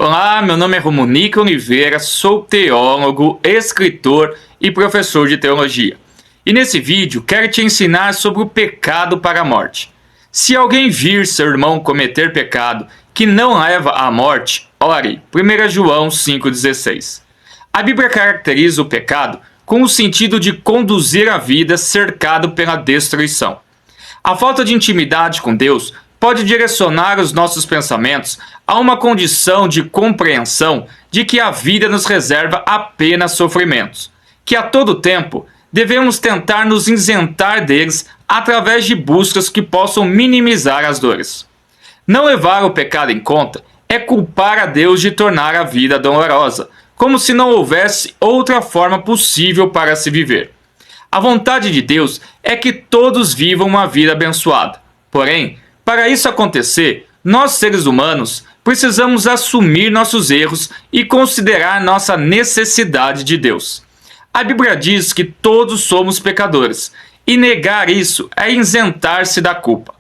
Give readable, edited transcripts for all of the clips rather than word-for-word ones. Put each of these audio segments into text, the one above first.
Olá, meu nome é Romunique Oliveira, sou teólogo, escritor e professor de teologia. E nesse vídeo quero te ensinar sobre o pecado para a morte. Se alguém vir seu irmão cometer pecado que não leva à morte, ore. 1 João 5,16. A Bíblia caracteriza o pecado com o sentido de conduzir a vida cercado pela destruição. A falta de intimidade com Deus pode direcionar os nossos pensamentos a uma condição de compreensão de que a vida nos reserva apenas sofrimentos, que a todo tempo devemos tentar nos isentar deles através de buscas que possam minimizar as dores. Não levar o pecado em conta é culpar a Deus de tornar a vida dolorosa, como se não houvesse outra forma possível para se viver. A vontade de Deus é que todos vivam uma vida abençoada. Porém, para isso acontecer, nós seres humanos precisamos assumir nossos erros e considerar nossa necessidade de Deus. A Bíblia diz que todos somos pecadores, e negar isso é isentar-se da culpa.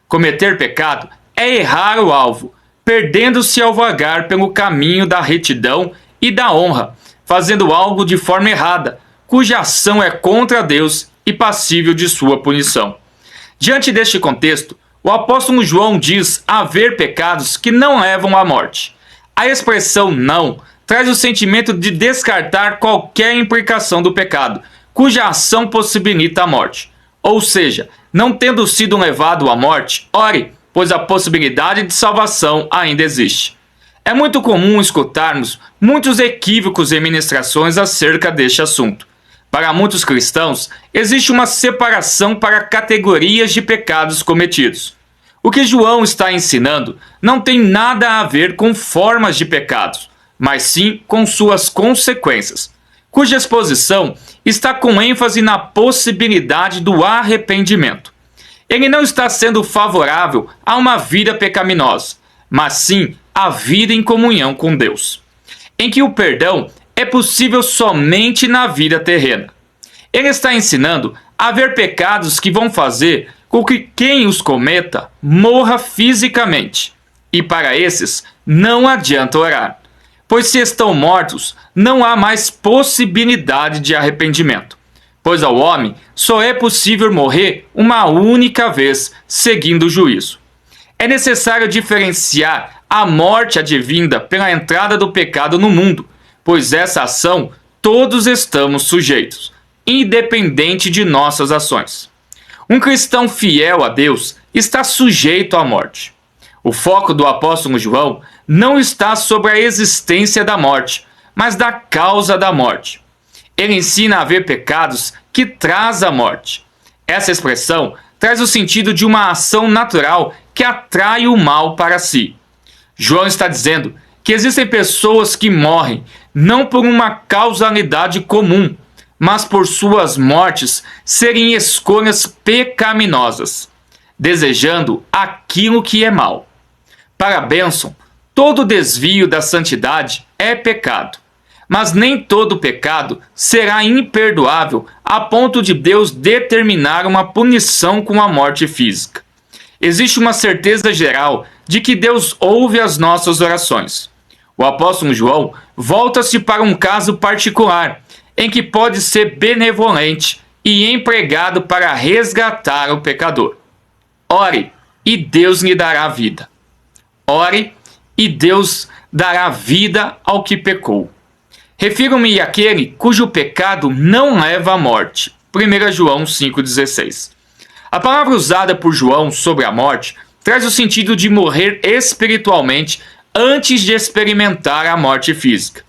Cometer pecado é errar o alvo, perdendo-se ao vagar pelo caminho da retidão e da honra, fazendo algo de forma errada, cuja ação é contra Deus e passível de sua punição. Diante deste contexto, o apóstolo João diz haver pecados que não levam à morte. A expressão não traz o sentimento de descartar qualquer implicação do pecado, cuja ação possibilita a morte. Ou seja, não tendo sido levado à morte, ore, pois a possibilidade de salvação ainda existe. É muito comum escutarmos muitos equívocos em ministrações acerca deste assunto. Para muitos cristãos, existe uma separação para categorias de pecados cometidos. O que João está ensinando não tem nada a ver com formas de pecados, mas sim com suas consequências, cuja exposição está com ênfase na possibilidade do arrependimento. Ele não está sendo favorável a uma vida pecaminosa, mas sim a vida em comunhão com Deus, em que o perdão é possível somente na vida terrena. Ele está ensinando a haver pecados que vão fazer com que quem os cometa morra fisicamente. E para esses não adianta orar, pois se estão mortos, não há mais possibilidade de arrependimento. Pois ao homem só é possível morrer uma única vez, seguindo o juízo. É necessário diferenciar a morte advinda pela entrada do pecado no mundo, pois essa ação todos estamos sujeitos, independente de nossas ações. Um cristão fiel a Deus está sujeito à morte. O foco do apóstolo João não está sobre a existência da morte, mas da causa da morte. Ele ensina a haver pecados que traz a morte. Essa expressão traz o sentido de uma ação natural que atrai o mal para si. João está dizendo que existem pessoas que morrem não por uma causalidade comum, mas por suas mortes serem escolhas pecaminosas, desejando aquilo que é mal. Para a bênção, todo desvio da santidade é pecado, mas nem todo pecado será imperdoável a ponto de Deus determinar uma punição com a morte física. Existe uma certeza geral de que Deus ouve as nossas orações. O apóstolo João volta-se para um caso particular, em que pode ser benevolente e empregado para resgatar o pecador. Ore, e Deus lhe dará vida. Ore, e Deus dará vida ao que pecou. Refiro-me àquele cujo pecado não leva à morte. 1 João 5,16. A palavra usada por João sobre a morte traz o sentido de morrer espiritualmente antes de experimentar a morte física.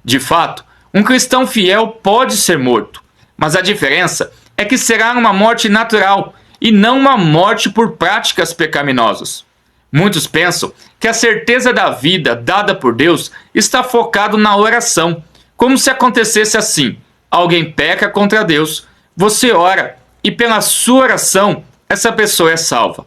De fato, um cristão fiel pode ser morto, mas a diferença é que será uma morte natural e não uma morte por práticas pecaminosas. Muitos pensam que a certeza da vida dada por Deus está focado na oração, como se acontecesse assim: alguém peca contra Deus, você ora e pela sua oração essa pessoa é salva.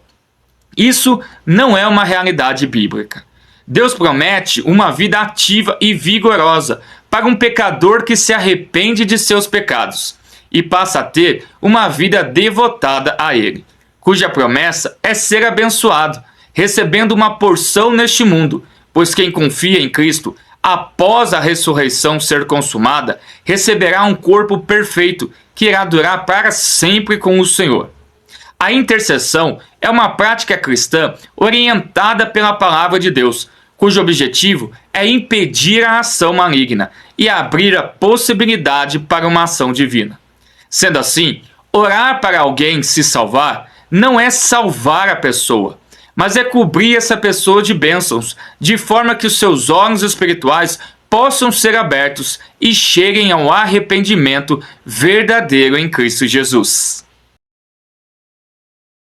Isso não é uma realidade bíblica. Deus promete uma vida ativa e vigorosa para um pecador que se arrepende de seus pecados e passa a ter uma vida devotada a Ele, cuja promessa é ser abençoado, recebendo uma porção neste mundo, pois quem confia em Cristo, após a ressurreição ser consumada, receberá um corpo perfeito que irá durar para sempre com o Senhor. A intercessão é uma prática cristã orientada pela palavra de Deus, cujo objetivo é impedir a ação maligna e abrir a possibilidade para uma ação divina. Sendo assim, orar para alguém se salvar não é salvar a pessoa, mas é cobrir essa pessoa de bênçãos, de forma que os seus olhos espirituais possam ser abertos e cheguem ao arrependimento verdadeiro em Cristo Jesus.